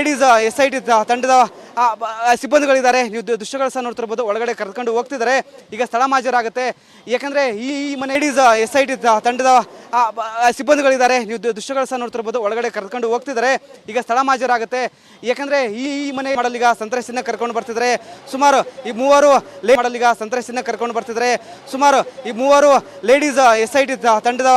Ladies SIT ತಂಡದ ಸಿಬ್ಬಂದಿಗಳಿದ್ದಾರೆ. ನೀವು ದೃಶ್ಯಗಳು ಸಹ ನೋಡ್ತಿರ್ಬೋದು. ಒಳಗಡೆ ಕರ್ಕೊಂಡು ಹೋಗ್ತಿದ್ದಾರೆ. ಈಗ ಸ್ಥಳ ಮಾಜರಾಗುತ್ತೆ. ಯಾಕಂದರೆ ಈ ಮನೆ ಲೇಡೀಸ್ SIT ತಂಡದ ಸಿಬ್ಬಂದಿಗಳಿದ್ದಾರೆ. ನೀವು ದೃಶ್ಯಗಳು ಸಹ ನೋಡ್ತಿರ್ಬೋದು. ಒಳಗಡೆ ಕರ್ಕೊಂಡು ಹೋಗ್ತಿದ್ದಾರೆ. ಈಗ ಸ್ಥಳ ಮಾಜರಾಗುತ್ತೆ. ಯಾಕಂದರೆ ಈ ಮನೆ ಮಾಡಲಿಗ ಸಂತ್ರಸ್ತಿನ ಕರ್ಕೊಂಡು ಬರ್ತಿದ್ದಾರೆ. ಸುಮಾರು ಈ ಮೂವರು ಮಾಡಲಿಗ ಸಂತ್ರಸ್ತಿನ ಕರ್ಕೊಂಡು ಬರ್ತಿದ್ದಾರೆ. ಸುಮಾರು ಈ ಮೂವರು ಲೇಡೀಸ್ SIT ತಂಡದ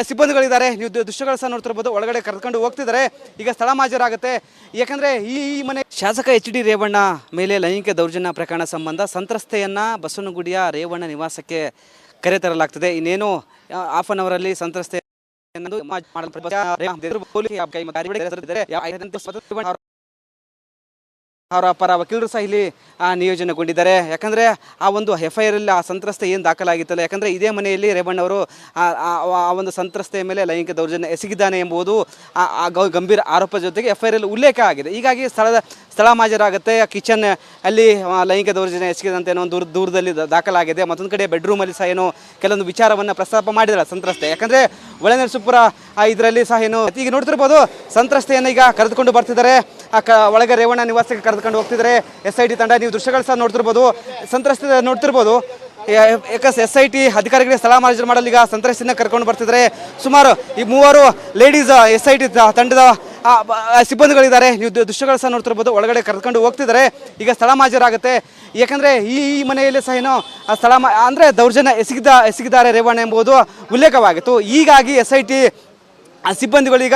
ಸಿಬ್ಬಂದಿಗಳಿದ್ದಾರೆ. ನೀವು ದೃಶ್ಯಗಳು ಸಹ ನೋಡ್ತಿರ್ಬೋದು. ಒಳಗಡೆ ಕರ್ಕೊಂಡು ಹೋಗ್ತಿದ್ದಾರೆ. ಈಗ ಸ್ಥಳ ಮಾಜರಾಗುತ್ತೆ. ಯಾಕಂದರೆ ಈ ಮನೆ ಶಾಸಕ HD ರೇವಣ್ಣ ಮೇಲೆ ಲೈಂಗಿಕ ದೌರ್ಜನ್ಯ ಪ್ರಕರಣ ಸಂಬಂಧ ಸಂತ್ರಸ್ತೆಯನ್ನು ಬಸವನಗುಡಿಯ ರೇವಣ್ಣ ನಿವಾಸಕ್ಕೆ ಕರೆತರಲಾಗ್ತದೆ. ಇನ್ನೇನು ಹಾಫ್ ಅನ್ ಅವರಲ್ಲಿ ಸಂತ್ರಸ್ತೆ ಅವರ ಪರ ವಕೀಲರು ಸಹ ಇಲ್ಲಿ ನಿಯೋಜನೆಗೊಂಡಿದ್ದಾರೆ. ಯಾಕಂದರೆ ಆ ಒಂದು FIR ಅಲ್ಲಿ ಆ ಸಂತ್ರಸ್ತೆ ಏನು ದಾಖಲಾಗಿತ್ತಲ್ಲ, ಯಾಕಂದರೆ ಇದೇ ಮನೆಯಲ್ಲಿ ರೇವಣ್ಣವರು ಆ ಒಂದು ಸಂತ್ರಸ್ತೆಯ ಮೇಲೆ ಲೈಂಗಿಕ ದೌರ್ಜನ್ಯ ಎಸಗಿದ್ದಾನೆ ಎಂಬುದು ಗಂಭೀರ ಆರೋಪ ಜೊತೆಗೆ FIR ಅಲ್ಲಿ ಉಲ್ಲೇಖ ಆಗಿದೆ. ಹೀಗಾಗಿ ಸ್ಥಳ ಮಾಜರಾಗುತ್ತೆ. ಕಿಚನ್ ಅಲ್ಲಿ ಲೈಂಗಿಕ ದೌರ್ಜನ್ಯ ಎಸಗಿದಂತೆ ಏನೋ ಒಂದು ದೂರದಲ್ಲಿ ದಾಖಲಾಗಿದೆ. ಮತ್ತೊಂದು ಕಡೆ ಬೆಡ್ರೂಮಲ್ಲಿ ಸಹ ಏನೋ ಕೆಲವೊಂದು ವಿಚಾರವನ್ನು ಪ್ರಸ್ತಾಪ ಮಾಡಿದ್ದಾರೆ ಸಂತ್ರಸ್ತೆ. ಯಾಕಂದರೆ ಒಳನರಸೀಪುರ ಇದರಲ್ಲಿ ಸಹ ಏನು ಈಗ ನೋಡ್ತಿರ್ಬೋದು. ಸಂತ್ರಸ್ತೆಯನ್ನು ಈಗ ಕರೆದುಕೊಂಡು ಬರ್ತಿದ್ದಾರೆ. ಒಳಗೆ ರೇವಣ್ಣ ನಿವಾಸಕ್ಕೆ ಕರೆದುಕೊಂಡು ಹೋಗ್ತಿದ್ದಾರೆ SIT ತಂಡ. ನೀವು ದೃಶ್ಯಗಳು ಸಹ ನೋಡ್ತಿರ್ಬೋದು. ಸಂತ್ರಸ್ತೆ ನೋಡ್ತಿರ್ಬೋದು. SIT ಅಧಿಕಾರಿಗಳಿಗೆ ಸ್ಥಳ ಮಾಜರು ಮಾಡಲು ಈಗ ಸಂತ್ರಸ್ತಿನ ಕರ್ಕೊಂಡು ಬರ್ತಿದ್ದಾರೆ. ಸುಮಾರು ಈ ಮೂವರು ಲೇಡೀಸ್ SIT ತಂಡದ ಸಿಬ್ಬಂದಿಗಳಿದ್ದಾರೆ. ನೀವು ದೃಶ್ಯಗಳು ಸಹ ನೋಡ್ತಿರ್ಬೋದು. ಒಳಗಡೆ ಕರ್ಕೊಂಡು ಹೋಗ್ತಿದ್ದಾರೆ. ಈಗ ಸ್ಥಳ ಮಾಜರಾಗುತ್ತೆ. ಯಾಕಂದರೆ ಈ ಮನೆಯಲ್ಲಿ ಸಹ ಏನೋ ಸ್ಥಳ ಅಂದರೆ ದೌರ್ಜನ್ಯ ಎಸಗಿದ್ದಾರೆ ರೇವಣ್ಣ ಎಂಬುದು ಉಲ್ಲೇಖವಾಗಿತ್ತು. ಹೀಗಾಗಿ SIT ಸಿಬ್ಬಂದಿಗಳೀಗ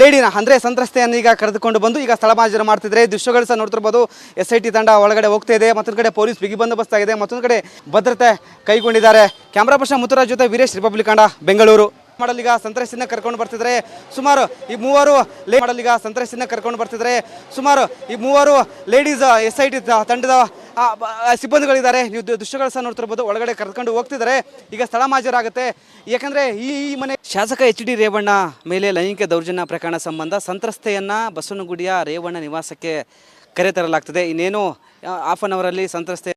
ಲೇಡಿನ ಅಂದರೆ ಸಂತ್ರಸ್ತೆಯನ್ನು ಈಗ ಕರೆದುಕೊಂಡು ಬಂದು ಈಗ ಸ್ಥಳ ಮಾಜರು ಮಾಡ್ತಿದ್ರೆ. ದೃಶ್ಯಗಳು ಸಹ ನೋಡ್ತಿರ್ಬೋದು. SIT ತಂಡ ಒಳಗಡೆ ಹೋಗ್ತಾ ಇದೆ. ಮತ್ತೊಂದು ಕಡೆ ಪೊಲೀಸ್ ಬಿಗಿ ಬಂದೋಬಸ್ತ್ ಆಗಿದೆ. ಮತ್ತೊಂದು ಕಡೆ ಭದ್ರತೆ ಕೈಗೊಂಡಿದ್ದಾರೆ. ಕ್ಯಾಮ್ರಾ ಪರ್ಸನ್ ಮುತ್ತುರಾಜ್ ಜೊತೆ ವೀರೇಶ್, ರಿಪಬ್ಲಿಕ್ ಕನ್ನಡ, ಬೆಂಗಳೂರು. ಮಾಡಲಿಗ ಸಂತ್ರಸ್ತಿನ ಕರ್ಕೊಂಡು ಬರ್ತಿದ್ದಾರೆ. ಸುಮಾರು ಈ ಮೂವರು ಮಾಡಲಿಗ ಸಂತ್ರಸ್ತಿನ ಕರ್ಕೊಂಡು ಬರ್ತಿದ್ದಾರೆ. ಸುಮಾರು ಈ ಮೂವರು ಲೇಡೀಸ್ SIT ತಂಡದ ಸಿಬ್ಬಂದಿಗಳಿದ್ದಾರೆ. ನೀವು ದೃಶ್ಯಗಳು ಸಹ ನೋಡ್ತಿರ್ಬೋದು. ಒಳಗಡೆ ಕರ್ಕೊಂಡು ಹೋಗ್ತಿದ್ದಾರೆ. ಈಗ ಸ್ಥಳ ಮಾಜರಾಗುತ್ತೆ. ಯಾಕಂದರೆ ಈ ಮನೆ ಶಾಸಕ HD ರೇವಣ್ಣ ಮೇಲೆ ಲೈಂಗಿಕ ದೌರ್ಜನ್ಯ ಪ್ರಕರಣ ಸಂಬಂಧ ಸಂತ್ರಸ್ತೆಯನ್ನು ಬಸವನಗುಡಿಯ ರೇವಣ್ಣ ನಿವಾಸಕ್ಕೆ ಕರೆತರಲಾಗ್ತದೆ. ಇನ್ನೇನು ಹಾಫ್ ಅನ್ ಅವರಲ್ಲಿ ಸಂತ್ರಸ್ತೆ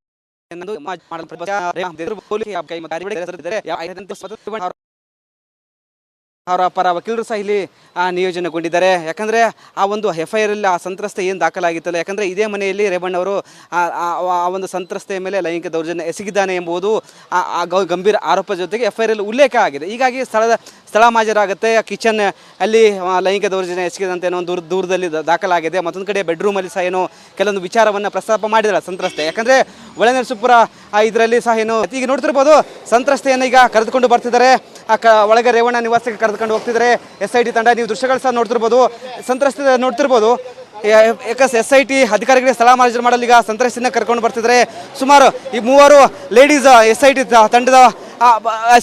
ಅವರ ಪರ ವಕೀಲರು ಸಹ ಇಲ್ಲಿ ನಿಯೋಜನೆಗೊಂಡಿದ್ದಾರೆ. ಯಾಕಂದರೆ ಆ ಒಂದು FIR ಅಲ್ಲಿ ಆ ಸಂತ್ರಸ್ತೆ ಏನು ದಾಖಲಾಗಿತ್ತಲ್ಲ, ಯಾಕಂದರೆ ಇದೇ ಮನೆಯಲ್ಲಿ ರೇವಣ್ಣವರು ಆ ಒಂದು ಸಂತ್ರಸ್ತೆಯ ಮೇಲೆ ಲೈಂಗಿಕ ದೌರ್ಜನ್ಯ ಎಸಗಿದ್ದಾನೆ ಎಂಬುದು ಗಂಭೀರ ಆರೋಪ ಜೊತೆಗೆ FIR ಅಲ್ಲಿ ಉಲ್ಲೇಖ ಆಗಿದೆ. ಹೀಗಾಗಿ ಸ್ಥಳ ಮಾಜರಾಗುತ್ತೆ. ಕಿಚನ್ ಅಲ್ಲಿ ಲೈಂಗಿಕ ದೌರ್ಜನ್ಯ ಎಸಗಿದಂತೆ ಏನೋ ಒಂದು ದೂರದಲ್ಲಿ ದಾಖಲಾಗಿದೆ. ಮತ್ತೊಂದು ಕಡೆ ಬೆಡ್ರೂಮಲ್ಲಿ ಸಹ ಏನೋ ಕೆಲವೊಂದು ವಿಚಾರವನ್ನು ಪ್ರಸ್ತಾಪ ಮಾಡಿದ್ದಾರೆ ಸಂತ್ರಸ್ತೆ. ಯಾಕಂದರೆ ಒಳನರಸೀಪುರ ಇದರಲ್ಲಿ ಸಹ ಏನು ಈಗ ನೋಡ್ತಿರ್ಬೋದು. ಸಂತ್ರಸ್ತೆಯನ್ನು ಈಗ ಕರೆದುಕೊಂಡು ಬರ್ತಿದ್ದಾರೆ. ಒಳಗೆ ರೇವಣ್ಣ ನಿವಾಸಕ್ಕೆ ಕರೆದುಕೊಂಡು ಹೋಗ್ತಿದ್ದಾರೆ SIT ತಂಡ. ನೀವು ದೃಶ್ಯಗಳು ಸಹ ನೋಡ್ತಿರ್ಬೋದು. ಸಂತ್ರಸ್ತೆ ನೋಡ್ತಿರ್ಬೋದು. SIT ಅಧಿಕಾರಿಗಳಿಗೆ ಸ್ಥಳ ಮಾಜರು ಮಾಡಲು ಈಗ ಸಂತ್ರಸ್ತಿನ ಕರ್ಕೊಂಡು ಬರ್ತಿದ್ದಾರೆ. ಸುಮಾರು ಈ ಮೂವರು ಲೇಡೀಸ್ SIT ತಂಡದ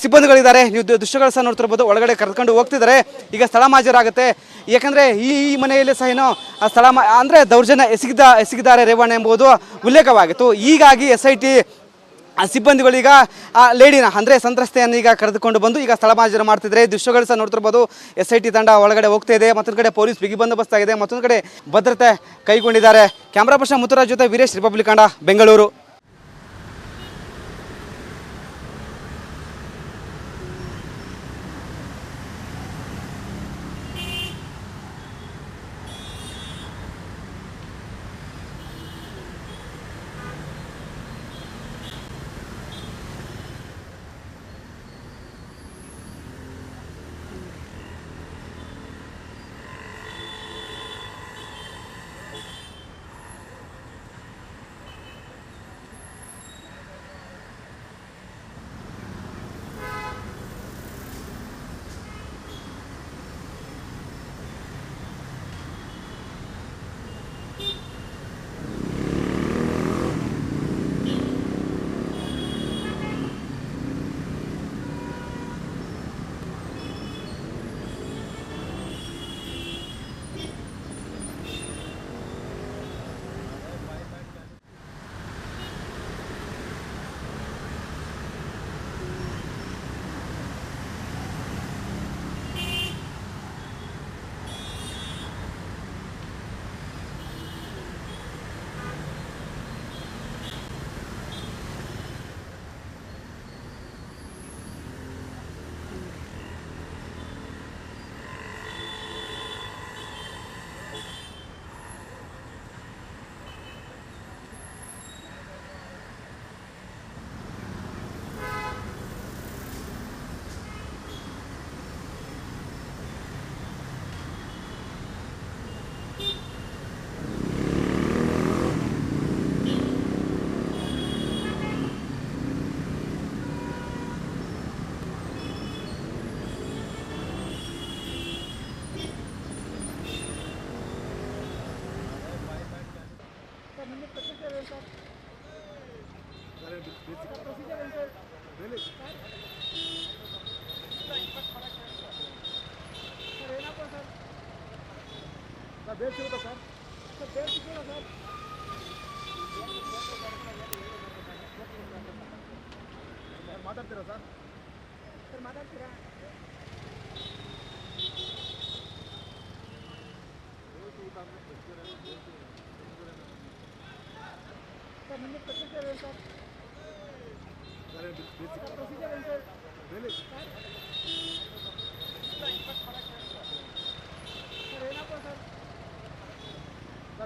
ಸಿಬ್ಬಂದಿಗಳಿದ್ದಾರೆ. ನೀವು ದೃಶ್ಯಗಳು ಸಹ ನೋಡ್ತಿರ್ಬೋದು. ಒಳಗಡೆ ಕರ್ಕೊಂಡು ಹೋಗ್ತಿದ್ದಾರೆ. ಈಗ ಸ್ಥಳ ಮಾಜರಾಗುತ್ತೆ. ಯಾಕಂದರೆ ಈ ಮನೆಯಲ್ಲಿ ಸಹ ಏನೋ ಸ್ಥಳ ಅಂದರೆ ದೌರ್ಜನ್ಯ ಎಸಗಿದ್ದಾರೆ ರೇವಣ್ಣ ಎಂಬುದು ಉಲ್ಲೇಖವಾಗಿತ್ತು. ಹೀಗಾಗಿ SIT ಸಿಬ್ಬಂದಿಗಳೀಗ ಲೇಡಿನ ಅಂದರೆ ಸಂತ್ರಸ್ತೆಯನ್ನು ಈಗ ಕರೆದುಕೊಂಡು ಬಂದು ಈಗ ಸ್ಥಳ ಮಾಜರು ಮಾಡ್ತಿದ್ರೆ. ದೃಶ್ಯಗಳು ಸಹ ನೋಡ್ತಿರ್ಬೋದು. SIT ತಂಡ ಒಳಗಡೆ ಹೋಗ್ತಾ ಇದೆ. ಮತ್ತೊಂದು ಕಡೆ ಪೊಲೀಸ್ ಬಿಗಿ ಬಂದೋಬಸ್ತ್ ಆಗಿದೆ. ಮತ್ತೊಂದು ಕಡೆ ಭದ್ರತೆ ಕೈಗೊಂಡಿದ್ದಾರೆ. ಕ್ಯಾಮ್ರಾ ಪರ್ಸನ್ ಮುತ್ತುರಾಜ್ ಜೊತೆ ವೀರೇಶ್, ರಿಪಬ್ಲಿಕ್ ಕನ್ನಡ, ಬೆಂಗಳೂರು. ಮಾತಾಡ್ತೀರಾ ಸರ್?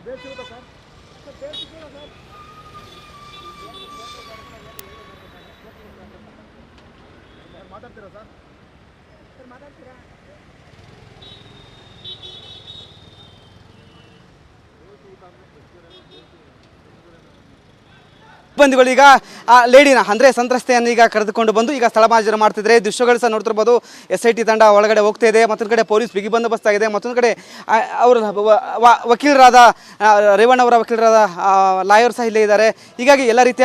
ಬೇರೆ ಸಿಗುತ್ತಾ ಸರ್? ಮಾತಾಡ್ತೀರಾ ಸರ್? ಸಿಬ್ಬಂದಿಗಳು ಈಗ ಆ ಲೇಡಿನ ಅಂದರೆ ಸಂತ್ರಸ್ತೆಯನ್ನು ಈಗ ಕರೆದುಕೊಂಡು ಬಂದು ಈಗ ಸ್ಥಳ ಮಾಜರು ಮಾಡ್ತಿದ್ರೆ ದೃಶ್ಯಗಳು ಸಹ ನೋಡ್ತಿರ್ಬೋದು. SIT ತಂಡ ಒಳಗಡೆ ಹೋಗ್ತಾ ಇದೆ, ಮತ್ತೊಂದು ಕಡೆ ಪೊಲೀಸ್ ಬಿಗಿ ಬಂದೋಬಸ್ತ್ ಆಗಿದೆ, ಮತ್ತೊಂದು ಕಡೆ ಅವರ ವಕೀಲರಾದ ರೇವಣ್ಣ ಅವರ ವಕೀಲರಾದ ಲಾಯರ್ ಸಹ ಇಲ್ಲೇ ಇದ್ದಾರೆ. ಹೀಗಾಗಿ ಎಲ್ಲ ರೀತಿಯ